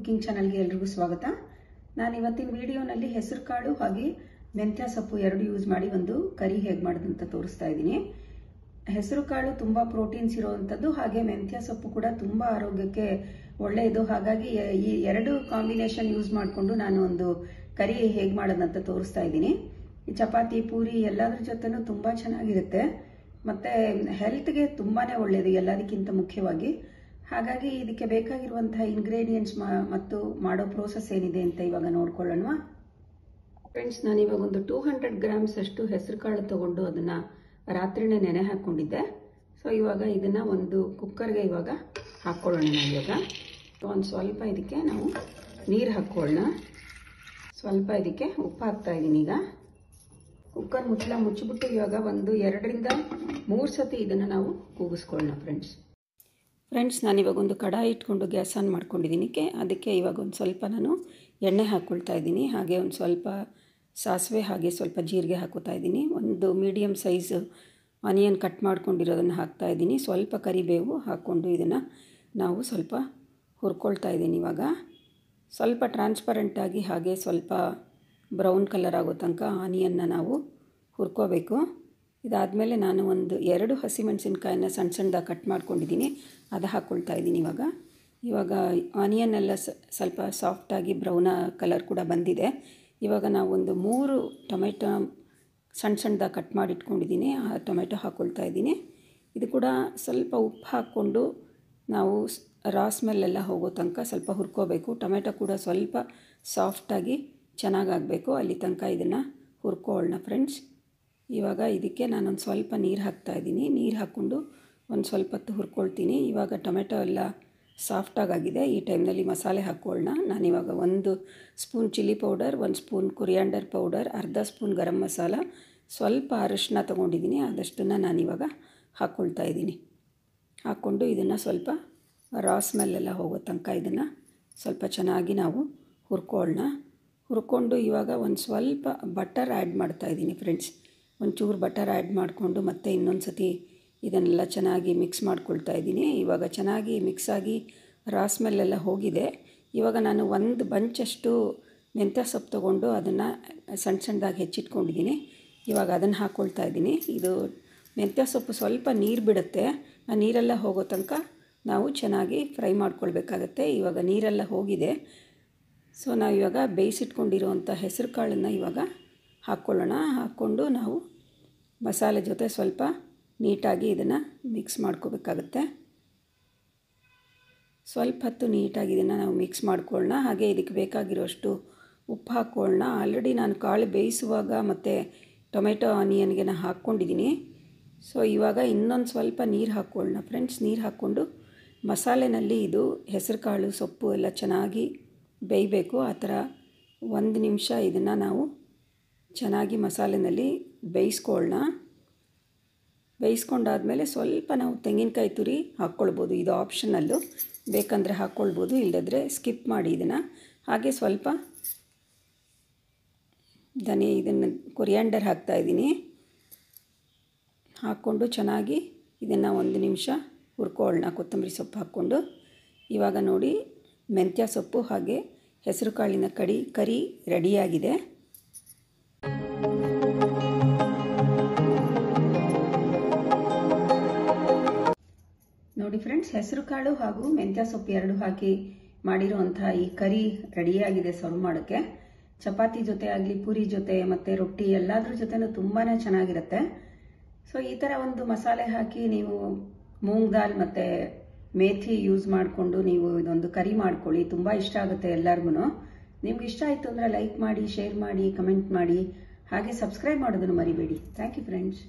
Cooking ಚಾನೆಲ್ಗೆ ಎಲ್ರಿಗೂ ಸ್ವಾಗತ. ನಾನು ಇವತ್ತಿನ ವಿಡಿಯೋನಲ್ಲಿ ಹೆಸರುಕಾಳು ಹಾಗೆ ಮೆಂತ್ಯ ಸೊಪ್ಪು ಎರಡು ಯೂಸ್ ಮಾಡಿ ಒಂದು ಕರಿ ಹೇಗೆ ಮಾಡೋದಂತ ತೋರಿಸ್ತಾ ಇದ್ದೀನಿ. ಹೆಸರುಕಾಳು ತುಂಬಾ ಪ್ರೋಟೀನ್ಸ್ ಇರುವಂತದ್ದು, ಹಾಗೆ ಮೆಂತ್ಯ ಸೊಪ್ಪು ಕೂಡ ತುಂಬಾ ಆರೋಗ್ಯಕ್ಕೆ ಒಳ್ಳೆಯದು. ಹಾಗಾಗಿ ಈ ಎರಡು ಕಾಂಬಿನೇಷನ್ ಯೂಸ್ ಮಾಡಿಕೊಂಡು ನಾನು ಒಂದು ಕರಿ ಹೇಗೆ ಮಾಡೋದಂತ ತೋರಿಸ್ತಾ ಇದ್ದೀನಿ. ಈ ಚಪಾತಿ ಪೂರಿ ಎಲ್ಲದರ ಜೊತೆನೂ ತುಂಬಾ ಚೆನ್ನಾಗಿರುತ್ತೆ, ಮತ್ತೆ ಹೆಲ್ತ್ಗೆ ತುಂಬಾನೇ ಒಳ್ಳೆಯದು ಎಲ್ಲದಕ್ಕಿಂತ ಮುಖ್ಯವಾಗಿ. ಹಾಗಾಗಿ ಇದಕ್ಕೆ ಬೇಕಾಗಿರುವಂತಹ ಇಂಗ್ರೀಡಿಯೆಂಟ್ಸ್ ಮತ್ತು ಮಾಡೋ ಪ್ರೋಸೆಸ್ ಏನಿದೆ ಅಂತ ಇವಾಗ ನೋಡ್ಕೊಳ್ಳೋಣ. ಫ್ರೆಂಡ್ಸ್, ನಾನು ಇವಾಗ ಒಂದು 200 ಗ್ರಾಮ್ಸ್ ಅಷ್ಟು ಹೆಸರುಕಾಳು ತಗೊಂಡು ಅದನ್ನ ರಾತ್ರಿನೇ ನೆನೆ ಹಾಕೊಂಡಿದ್ದೆ. ಸೊ ಇವಾಗ ಇದನ್ನ ಒಂದು ಕುಕ್ಕರ್ಗೆ ಇವಾಗ ಹಾಕೊಳ್ಳೋಣ. ಇವಾಗ ಒಂದು ಸ್ವಲ್ಪ ಇದಕ್ಕೆ ನಾವು ನೀರು ಹಾಕೊಳ್ಳೋಣ. ಸ್ವಲ್ಪ ಇದಕ್ಕೆ ಉಪ್ಪು ಹಾಕ್ತಾ ಇದ್ದೀನಿ. ಈಗ ಕುಕ್ಕರ್ ಮುಚ್ಚಿಬಿಟ್ಟು ಇವಾಗ ಒಂದು 2 ರಿಂದ 3 ಸತಿ ಇದನ್ನು ನಾವು ಕೂಗಿಸ್ಕೊಳ್ಳೋಣ. ಫ್ರೆಂಡ್ಸ್, ನಾನಿವಾಗ ಒಂದು ಕಡಾಯಿ ಇಟ್ಕೊಂಡು ಗ್ಯಾಸ್ ಆನ್ ಮಾಡ್ಕೊಂಡಿದ್ದೀನಿ. ಅದಕ್ಕೆ ಇವಾಗ ಒಂದು ಸ್ವಲ್ಪ ನಾನು ಎಣ್ಣೆ ಹಾಕ್ಕೊಳ್ತಾ ಇದ್ದೀನಿ. ಹಾಗೆ ಒಂದು ಸ್ವಲ್ಪ ಸಾಸಿವೆ ಹಾಗೆ ಸ್ವಲ್ಪ ಜೀರಿಗೆ ಹಾಕೋತಾ ಇದ್ದೀನಿ. ಒಂದು ಮೀಡಿಯಮ್ ಸೈಜ್ ಆನಿಯನ್ ಕಟ್ ಮಾಡ್ಕೊಂಡಿರೋದನ್ನು ಹಾಕ್ತಾ ಇದ್ದೀನಿ. ಸ್ವಲ್ಪ ಕರಿಬೇವು ಹಾಕ್ಕೊಂಡು ಇದನ್ನು ನಾವು ಸ್ವಲ್ಪ ಹುರ್ಕೊಳ್ತಾ ಇದ್ದೀನಿ. ಇವಾಗ ಸ್ವಲ್ಪ ಟ್ರಾನ್ಸ್ಪರೆಂಟಾಗಿ ಹಾಗೆ ಸ್ವಲ್ಪ ಬ್ರೌನ್ ಕಲರ್ ಆಗೋ ತನಕ ಆನಿಯನ್ನ ನಾವು ಹುರ್ಕೋಬೇಕು. ಇದಾದಮೇಲೆ ನಾನು ಒಂದು 2 ಹಸಿಮೆಣಸಿನ್ಕಾಯಿನ ಸಣ್ಣದಾಗಿ ಕಟ್ ಮಾಡ್ಕೊಂಡಿದ್ದೀನಿ, ಅದು ಹಾಕ್ಕೊಳ್ತಾ ಇದ್ದೀನಿ. ಇವಾಗ ಆನಿಯನ್ ಎಲ್ಲ ಸ್ವಲ್ಪ ಸಾಫ್ಟಾಗಿ ಬ್ರೌನ್ ಕಲರ್ ಕೂಡ ಬಂದಿದೆ. ಇವಾಗ ನಾವು ಒಂದು 3 ಟೊಮೆಟೊ ಸಣ್ಣದಾಗಿ ಕಟ್ ಮಾಡಿ ಇಟ್ಕೊಂಡಿದ್ದೀನಿ, ಆ ಟೊಮೆಟೊ ಹಾಕ್ಕೊಳ್ತಾ ಇದ್ದೀನಿ. ಇದು ಕೂಡ ಸ್ವಲ್ಪ ಉಪ್ಪು ಹಾಕ್ಕೊಂಡು ನಾವು ರಾ ಸ್ಮೆಲ್ಲೆಲ್ಲ ಹೋಗೋ ತನಕ ಸ್ವಲ್ಪ ಹುರ್ಕೋಬೇಕು. ಟೊಮೆಟೊ ಕೂಡ ಸ್ವಲ್ಪ ಸಾಫ್ಟಾಗಿ ಚೆನ್ನಾಗಾಗಬೇಕು, ಅಲ್ಲಿ ತನಕ ಇದನ್ನು ಹುರ್ಕೊಳ್ಳೋಣ. ಫ್ರೆಂಡ್ಸ್, ಇವಾಗ ಇದಕ್ಕೆ ನಾನೊಂದು ಸ್ವಲ್ಪ ನೀರು ಹಾಕ್ತಾಯಿದ್ದೀನಿ. ನೀರು ಹಾಕ್ಕೊಂಡು ಒಂದು ಸ್ವಲ್ಪ ಹೊತ್ತು ಹುರ್ಕೊಳ್ತೀನಿ. ಇವಾಗ ಟೊಮೆಟೊ ಎಲ್ಲ ಸಾಫ್ಟಾಗಿದೆ. ಈ ಟೈಮ್ನಲ್ಲಿ ಮಸಾಲೆ ಹಾಕ್ಕೊಳ್ಳೋಣ. ನಾನಿವಾಗ 1 spoon chilli powder, 1 spoon coriander powder, ಅರ್ಧ ಸ್ಪೂನ್ ಗರಂ ಮಸಾಲ, ಸ್ವಲ್ಪ ಅರಿಶಿನ ತೊಗೊಂಡಿದ್ದೀನಿ, ಅದಷ್ಟನ್ನು ನಾನಿವಾಗ ಹಾಕ್ಕೊಳ್ತಾ ಇದ್ದೀನಿ. ಹಾಕ್ಕೊಂಡು ಇದನ್ನು ಸ್ವಲ್ಪ ರಾ ಸ್ಮೆಲ್ಲೆಲ್ಲ ಹೋಗೋ ತನಕ ಇದನ್ನು ಸ್ವಲ್ಪ ಚೆನ್ನಾಗಿ ನಾವು ಹುರ್ಕೊಳ್ಳೋಣ. ಹುರ್ಕೊಂಡು ಇವಾಗ ಒಂದು ಸ್ವಲ್ಪ ಬಟರ್ ಆ್ಯಡ್ ಮಾಡ್ತಾಯಿದ್ದೀನಿ. ಫ್ರೆಂಡ್ಸ್, ಒಂಚೂರು ಬಟರ್ ಆ್ಯಡ್ ಮಾಡಿಕೊಂಡು ಮತ್ತೆ ಇನ್ನೊಂದು ಸತಿ ಇದನ್ನೆಲ್ಲ ಚೆನ್ನಾಗಿ ಮಿಕ್ಸ್ ಮಾಡ್ಕೊಳ್ತಾ ಇದ್ದೀನಿ. ಇವಾಗ ಚೆನ್ನಾಗಿ ಮಿಕ್ಸಾಗಿ ರಾ ಸ್ಮೆಲ್ಲೆಲ್ಲ ಹೋಗಿದೆ. ಇವಾಗ ನಾನು ಒಂದು ಬಂಚಷ್ಟು ಮೆಂತ್ಯ ಸೊಪ್ಪು ತೊಗೊಂಡು ಅದನ್ನು ಸಣ್ಣದಾಗಿ ಹೆಚ್ಚಿಟ್ಕೊಂಡಿದ್ದೀನಿ. ಇವಾಗ ಅದನ್ನು ಹಾಕ್ಕೊಳ್ತಾ ಇದ್ದೀನಿ. ಇದು ಮೆಂತ್ಯ ಸೊಪ್ಪು ಸ್ವಲ್ಪ ನೀರು ಬಿಡುತ್ತೆ, ಆ ನೀರೆಲ್ಲ ಹೋಗೋ ತನಕ ನಾವು ಚೆನ್ನಾಗಿ ಫ್ರೈ ಮಾಡ್ಕೊಳ್ಬೇಕಾಗತ್ತೆ. ಇವಾಗ ನೀರೆಲ್ಲ ಹೋಗಿದೆ. ಸೊ ನಾವು ಇವಾಗ ಬೇಯಿಸಿಟ್ಕೊಂಡಿರೋವಂಥ ಹೆಸರು ಕಾಳನ್ನು ಇವಾಗ ಹಾಕ್ಕೊಳ್ಳೋಣ. ಹಾಕ್ಕೊಂಡು ನಾವು ಮಸಾಲೆ ಜೊತೆ ಸ್ವಲ್ಪ ನೀಟಾಗಿ ಇದನ್ನು ಮಿಕ್ಸ್ ಮಾಡ್ಕೋಬೇಕಾಗತ್ತೆ. ಸ್ವಲ್ಪ ಹೊತ್ತು ನೀಟಾಗಿ ಇದನ್ನು ನಾವು ಮಿಕ್ಸ್ ಮಾಡ್ಕೊಳ್ಳೋಣ. ಹಾಗೆ ಇದಕ್ಕೆ ಬೇಕಾಗಿರೋಷ್ಟು ಉಪ್ಪು ಹಾಕ್ಕೊಳ್ಳೋಣ. ಆಲ್ರೆಡಿ ನಾನು ಕಾಳು ಬೇಯಿಸುವಾಗ ಮತ್ತು ಟೊಮೆಟೊ ಆನಿಯನ್ಗೆ ನಾನು ಹಾಕ್ಕೊಂಡಿದ್ದೀನಿ. ಸೊ ಇವಾಗ ಇನ್ನೊಂದು ಸ್ವಲ್ಪ ನೀರು ಹಾಕ್ಕೊಳ್ಳೋಣ. ಫ್ರೆಂಡ್ಸ್, ನೀರು ಹಾಕ್ಕೊಂಡು ಮಸಾಲೆನಲ್ಲಿ ಇದು ಹೆಸರು ಕಾಳು ಸೊಪ್ಪು ಎಲ್ಲ ಚೆನ್ನಾಗಿ ಬೇಯಬೇಕು. ಆ ಥರ 1 ನಿಮಿಷ ಇದನ್ನು ನಾವು ಚೆನ್ನಾಗಿ ಮಸಾಲೆನಲ್ಲಿ ಬೇಯಿಸ್ಕೊಳ್ಳೋಣ. ಬೇಯಿಸ್ಕೊಂಡಾದಮೇಲೆ ಸ್ವಲ್ಪ ನಾವು ತೆಂಗಿನಕಾಯಿ ತುರಿ ಹಾಕ್ಕೊಳ್ಬೋದು. ಇದು ಆಪ್ಷನಲ್ಲು, ಬೇಕಂದರೆ ಹಾಕ್ಕೊಳ್ಬೋದು, ಇಲ್ಲದಿದ್ದರೆ ಸ್ಕಿಪ್ ಮಾಡಿ ಇದನ್ನು. ಹಾಗೆ ಸ್ವಲ್ಪ ಇದನ್ನು ಕೊರಿಯಾಂಡರ್ ಹಾಕ್ತಾಯಿದ್ದೀನಿ. ಹಾಕ್ಕೊಂಡು ಚೆನ್ನಾಗಿ ಇದನ್ನು 1 ನಿಮಿಷ ಹುರ್ಕೊಳ್ಳೋಣ ಕೊತ್ತಂಬರಿ ಸೊಪ್ಪು ಹಾಕ್ಕೊಂಡು. ಇವಾಗ ನೋಡಿ, ಮೆಂತ್ಯ ಸೊಪ್ಪು ಹಾಗೆ ಹೆಸರು ಕಾಳಿನ ಕರಿ ರೆಡಿಯಾಗಿದೆ. ನೋಡಿ ಫ್ರೆಂಡ್ಸ್, ಹೆಸರು ಕಾಳು ಹಾಗೂ ಮೆಂತ್ಯ ಸೊಪ್ಪು ಎರಡು ಹಾಕಿ ಮಾಡಿರುವಂತಹ ಈ ಕರಿ ರೆಡಿಯಾಗಿದೆ ಸರ್ವ್ ಮಾಡೋಕ್ಕೆ. ಚಪಾತಿ ಜೊತೆ ಆಗಲಿ, ಪೂರಿ ಜೊತೆ ಮತ್ತು ರೊಟ್ಟಿ ಎಲ್ಲದ್ರ ಜೊತೆನೂ ತುಂಬಾನೇ ಚೆನ್ನಾಗಿರುತ್ತೆ. ಸೊ ಈ ಥರ ಒಂದು ಮಸಾಲೆ ಹಾಕಿ ನೀವು ಮೂಂಗ್ ದಾಲ್ ಮತ್ತು ಮೇಥಿ ಯೂಸ್ ಮಾಡಿಕೊಂಡು ನೀವು ಇದೊಂದು ಕರಿ ಮಾಡ್ಕೊಳ್ಳಿ. ತುಂಬ ಇಷ್ಟ ಆಗುತ್ತೆ ಎಲ್ಲರಿಗೂ. ನಿಮ್ಗೆ ಇಷ್ಟ ಆಯಿತು ಅಂದರೆ ಲೈಕ್ ಮಾಡಿ, ಶೇರ್ ಮಾಡಿ, ಕಮೆಂಟ್ ಮಾಡಿ, ಹಾಗೆ ಸಬ್ಸ್ಕ್ರೈಬ್ ಮಾಡೋದನ್ನು ಮರಿಬೇಡಿ. Thank you friends.